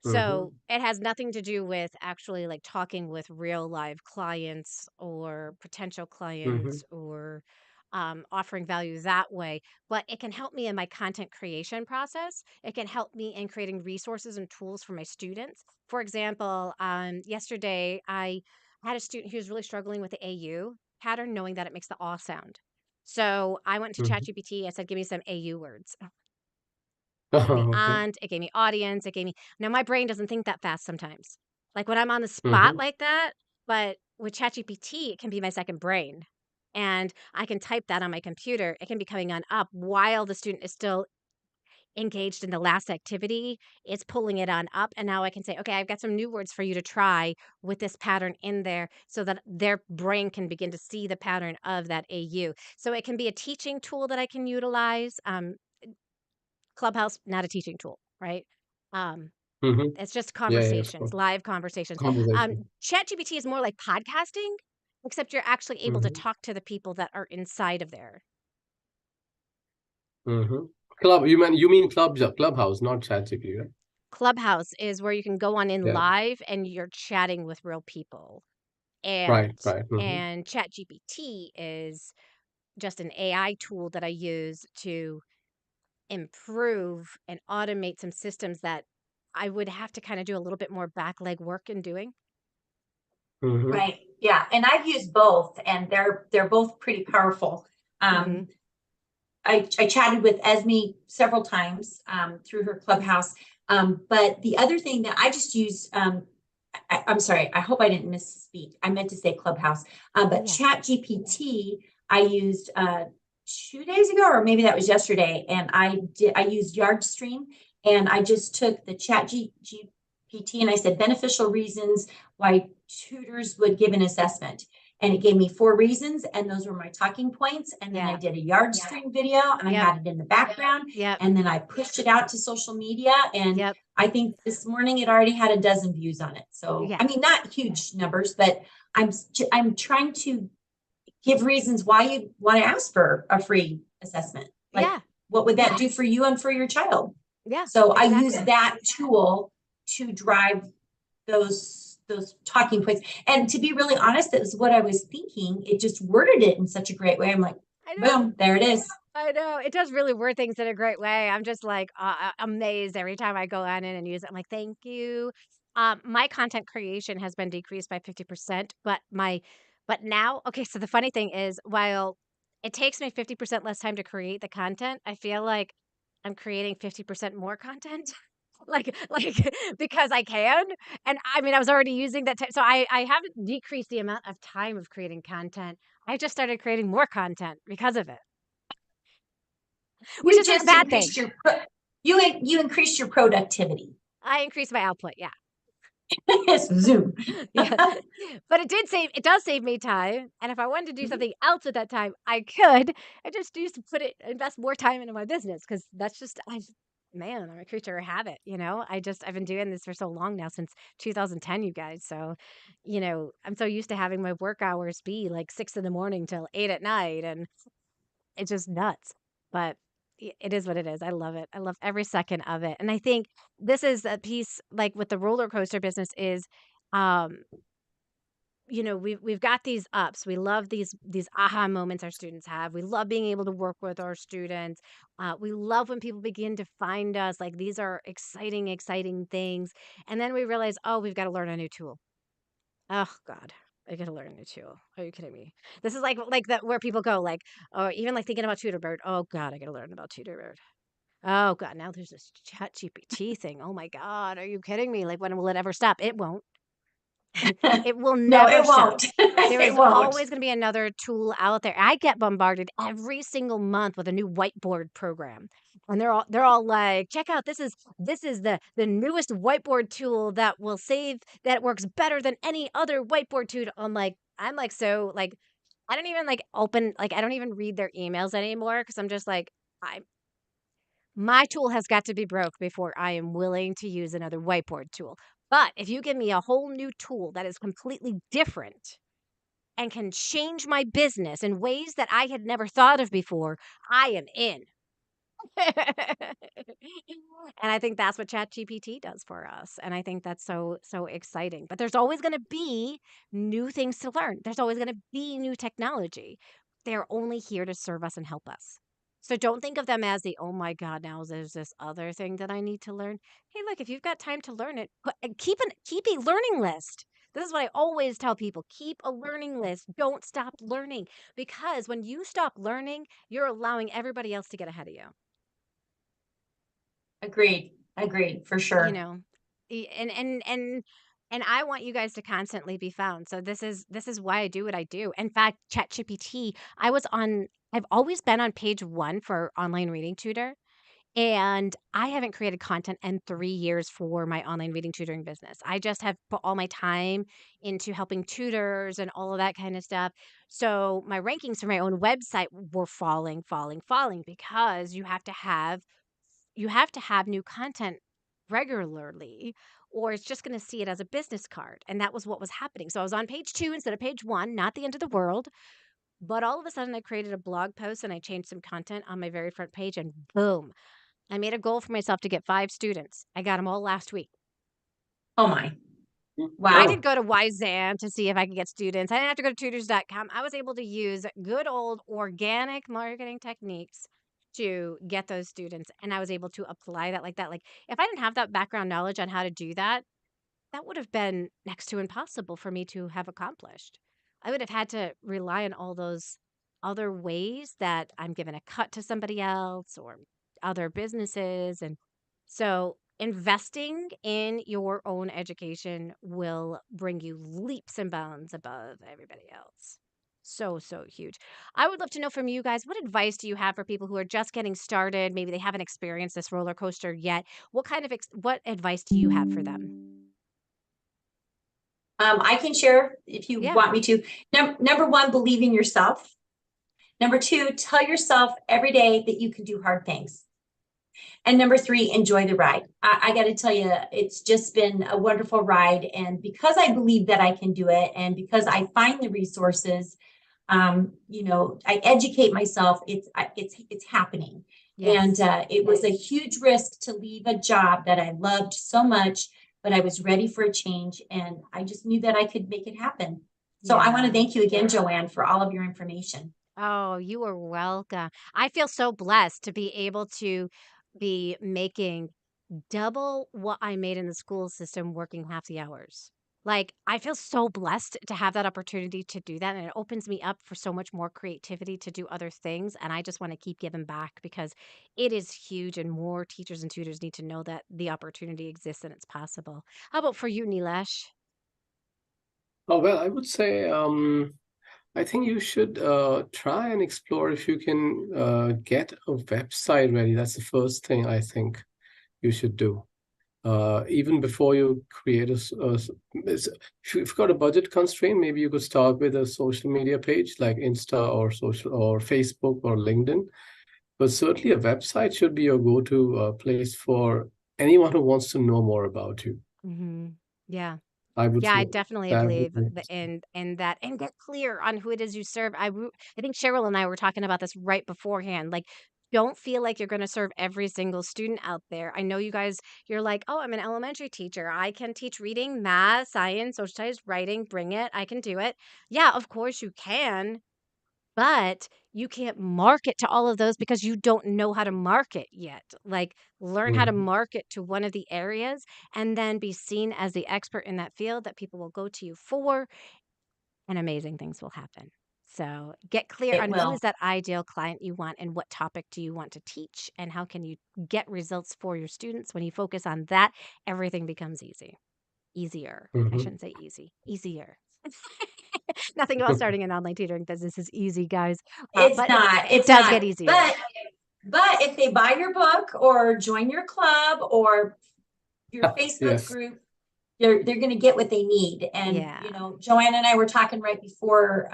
Speaker 4: Mm-hmm.
Speaker 1: So it has nothing to do with actually, like, talking with real live clients or potential
Speaker 4: Mm-hmm.
Speaker 1: clients, or offering value that way. But it can help me in my content creation process. It can help me in creating resources and tools for my students. For example, yesterday I had a student who was really struggling with the AU pattern, knowing that it makes the aw sound. So I went to
Speaker 4: Mm-hmm.
Speaker 1: ChatGPT. I said, "Give me some AU words." It gave me
Speaker 4: Okay.
Speaker 1: aunt, it gave me audience, it gave me, now my brain doesn't think that fast sometimes. Like, when I'm on the spot
Speaker 4: Mm-hmm.
Speaker 1: like that, but with ChatGPT, it can be my second brain. And I can type that on my computer. It can be coming on up while the student is still engaged in the last activity. It's pulling it on up. And now I can say, "Okay, I've got some new words for you to try with this pattern in there," so that their brain can begin to see the pattern of that AU. So it can be a teaching tool that I can utilize. Clubhouse, not a teaching tool, right? Um,
Speaker 4: Mm-hmm.
Speaker 1: it's just
Speaker 4: Yeah, of
Speaker 1: conversations,
Speaker 4: course.
Speaker 1: live conversations.
Speaker 4: Conversation.
Speaker 1: ChatGPT is more like podcasting, except you're actually able to
Speaker 4: Mm-hmm.
Speaker 1: talk to the people that are inside of there.
Speaker 4: Mm-hmm. You mean Clubhouse, not ChatGPT, right?
Speaker 1: Clubhouse is where you can go on in
Speaker 4: Yeah.
Speaker 1: live and you're chatting with real people.
Speaker 4: Right,
Speaker 1: And
Speaker 4: right. Mm-hmm.
Speaker 1: and ChatGPT is just an AI tool that I use to improve and automate some systems that I would have to kind of do a little bit more back leg work in doing.
Speaker 4: Mm-hmm.
Speaker 3: Right. Yeah. And I've used both, and they're both pretty powerful.
Speaker 1: Mhm.
Speaker 3: I chatted with Esme several times through her Clubhouse. But the other thing that I just use, I'm sorry, I hope I didn't misspeak. I meant to say Clubhouse, but
Speaker 1: Yeah.
Speaker 3: Chat GPT I used 2 days ago, or maybe that was yesterday, and I used Yardstream, and I just took the Chat GPT and I said beneficial reasons why tutors would give an assessment. And it gave me 4 reasons, and those were my talking points. And then I did a Yardstream video, and I
Speaker 1: Yep.
Speaker 3: had it in the background,
Speaker 1: Yep.
Speaker 3: and then I pushed it out to social media, and
Speaker 1: Yep.
Speaker 3: I think this morning it already had 12 views on it. So,
Speaker 1: Yeah.
Speaker 3: I mean, not huge numbers, but I'm trying to give reasons why you want to ask for a free assessment. Like,
Speaker 1: Yeah.
Speaker 3: what would that do for you and for your child?
Speaker 1: Yeah.
Speaker 3: So
Speaker 1: exactly.
Speaker 3: I use that tool to drive those talking points. And to be really honest, that was what I was thinking. It just worded it in such a great way. I'm like,
Speaker 1: I know.
Speaker 3: boom, there it is.
Speaker 1: I know. It does really word things in a great way. I'm just like amazed every time I go on in and use it. I'm like, thank you. My content creation has been decreased by 50%, but now, okay, so the funny thing is, while it takes me 50% less time to create the content, I feel like I'm creating 50% more content. like because I can. And I mean, I was already using that so I haven't decreased the amount of time of creating content. I just started creating more content because of it. Which
Speaker 3: You
Speaker 1: isn't a
Speaker 3: just
Speaker 1: bad thing.
Speaker 3: increased you increased your productivity.
Speaker 1: I increased my output, yeah.
Speaker 3: Zoom.
Speaker 1: Yeah. But it does save me time. And if I wanted to do something else at that time, I could. I just used to invest more time into my business because that's just man, I'm a creature of habit, you know? I've been doing this for so long now, since 2010, you guys. So, you know, I'm so used to having my work hours be like 6 in the morning till 8 at night, and it's just nuts. But it is what it is. I love it. I love every second of it. And I think this is a piece, like with the roller coaster business, is um you know, we've got these ups. We love these aha moments our students have. We love being able to work with our students. We love when people begin to find us, like these are exciting things. And then we realize, oh, we've got to learn a new tool. Oh God, I got to learn a new tool. Are you kidding me? This is like that where people go, like, or even like thinking about Tutorbird. Oh God, I got to learn about Tutorbird. Oh God, now there's this Chat GPT thing. Oh my God, are you kidding me? Like, when will it ever stop? It won't. It will
Speaker 3: No,
Speaker 1: never
Speaker 3: it
Speaker 1: stop.
Speaker 3: won't.
Speaker 1: There
Speaker 3: It
Speaker 1: is
Speaker 3: won't.
Speaker 1: always going to be another tool out there. I get bombarded every single month with a new whiteboard program. And they're all like, check out, this is the newest whiteboard tool that works better than any other whiteboard tool. I'm like, so like, I don't even like open, like, I don't even read their emails anymore, because I'm just like, my tool has got to be broke before I am willing to use another whiteboard tool. But if you give me a whole new tool that is completely different and can change my business in ways that I had never thought of before, I am in. And I think that's what Chat GPT does for us. And I think that's so exciting. But there's always going to be new things to learn. There's always going to be new technology. They're only here to serve us and help us. So don't think of them as oh my God, now there's this other thing that I need to learn. Hey, look, if you've got time to learn it, keep a learning list. This is what I always tell people. Keep a learning list. Don't stop learning, because when you stop learning, you're allowing everybody else to get ahead of you.
Speaker 3: Agreed, for
Speaker 1: You
Speaker 3: sure.
Speaker 1: know, and I want you guys to constantly be found. So this is why I do what I do. In fact, ChatGPT, I've always been on page 1 for online reading tutor. And I haven't created content in 3 years for my online reading tutoring business. I just have put all my time into helping tutors and all of that kind of stuff. So my rankings for my own website were falling, because you have to have new content regularly, or it's just going to see it as a business card. And that was what was happening. So I was on page 2 instead of page 1, not the end of the world. But all of a sudden I created a blog post and I changed some content on my very front page, and boom, I made a goal for myself to get 5 students. I got them all last week.
Speaker 3: Oh my. Wow.
Speaker 1: I didn't go to Wyzan to see if I could get students. I didn't have to go to tutors.com. I was able to use good old organic marketing techniques to get those students. And I was able to apply that like that. Like, if I didn't have that background knowledge on how to do that, that would have been next to impossible for me to have accomplished. I would have had to rely on all those other ways that I'm giving a cut to somebody else or other businesses. And so investing in your own education will bring you leaps and bounds above everybody else. So huge. I would love to know from you guys, what advice do you have for people who are just getting started? Maybe they haven't experienced this roller coaster yet. What advice do you have for them?
Speaker 3: I can share if you want me to. Number 1, believe in yourself. Number 2, tell yourself every day that you can do hard things. And number 3, enjoy the ride. I got to tell you, it's just been a wonderful ride. And because I believe that I can do it, and because I find the resources, you know, I educate myself, it's happening.
Speaker 1: Yes.
Speaker 3: And it was a huge risk to leave a job that I loved so much, but I was ready for a change, and I just knew that I could make it happen. So I want to
Speaker 1: Yeah.
Speaker 3: thank you again, Joanne, for all of your information.
Speaker 1: Oh, you are welcome. I feel so blessed to be able to be making double what I made in the school system working half the hours. Like, I feel so blessed to have that opportunity to do that. And it opens me up for so much more creativity to do other things. And I just want to keep giving back because it is huge, and more teachers and tutors need to know that the opportunity exists and it's possible. How about for you, Nilesh?
Speaker 4: Oh, well, I would say I think you should try and explore if you can get a website ready. That's the first thing I think you should do. Even before you create if you've got a budget constraint, maybe you could start with a social media page like Insta or Facebook or LinkedIn. But certainly a website should be your go-to place for anyone who wants to know more about you.
Speaker 1: Yeah.
Speaker 4: I would
Speaker 1: Yeah, I
Speaker 4: say
Speaker 1: definitely
Speaker 4: that would
Speaker 1: believe
Speaker 4: be
Speaker 1: in that, and get clear on who it is you serve. I think Cheryl and I were talking about this right beforehand. Like, don't feel like you're going to serve every single student out there. I know you guys, you're like, oh, I'm an elementary teacher. I can teach reading, math, science, social studies, writing. Bring it. I can do it. Yeah, of course you can. But you can't market to all of those because you don't know how to market yet. Like, learn how to
Speaker 4: Mhm.
Speaker 1: market to one of the areas and then be seen as the expert in that field that people will go to you for, and amazing things will happen. So, get clear
Speaker 3: It
Speaker 1: on who is
Speaker 3: will.
Speaker 1: that ideal client you want and what topic do you want to teach, and how can you get results for your students. When you focus on that, everything becomes easier. I
Speaker 4: Mhm.
Speaker 1: shouldn't say easy, easier. Nothing about starting an online tutoring business is easy, guys.
Speaker 3: It's
Speaker 1: But
Speaker 3: not,
Speaker 1: it
Speaker 3: it's
Speaker 1: does
Speaker 3: not.
Speaker 1: get easier.
Speaker 3: But if they buy your book or join your club or your Facebook
Speaker 4: Yes.
Speaker 3: group, they're going to get what they need. And
Speaker 1: Yeah.
Speaker 3: you know, Joanne and I were talking right before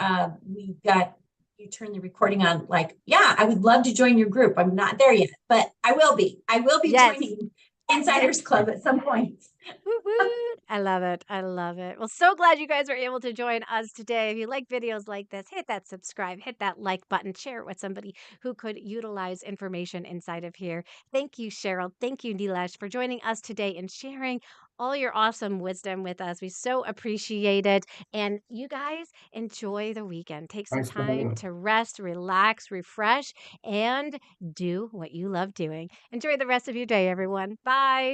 Speaker 3: we got you turned the recording on. Like, yeah, I would love to join your group. I'm not there yet, but I will be. I will be
Speaker 1: Yes.
Speaker 3: joining Insiders Club at some point.
Speaker 1: Woot woot. I love it. I love it. Well, so glad you guys were able to join us today. If you like videos like this, hit that subscribe, hit that like button, share it with somebody who could utilize information inside of here. Thank you, Cheryl. Thank you, Nilesh, for joining us today and sharing all your awesome wisdom with us. We so appreciate it. And you guys enjoy the weekend. Take some
Speaker 4: Thanks for having
Speaker 1: time
Speaker 4: me.
Speaker 1: to rest, relax, refresh, and do what you love doing. Enjoy the rest of your day, everyone. Bye.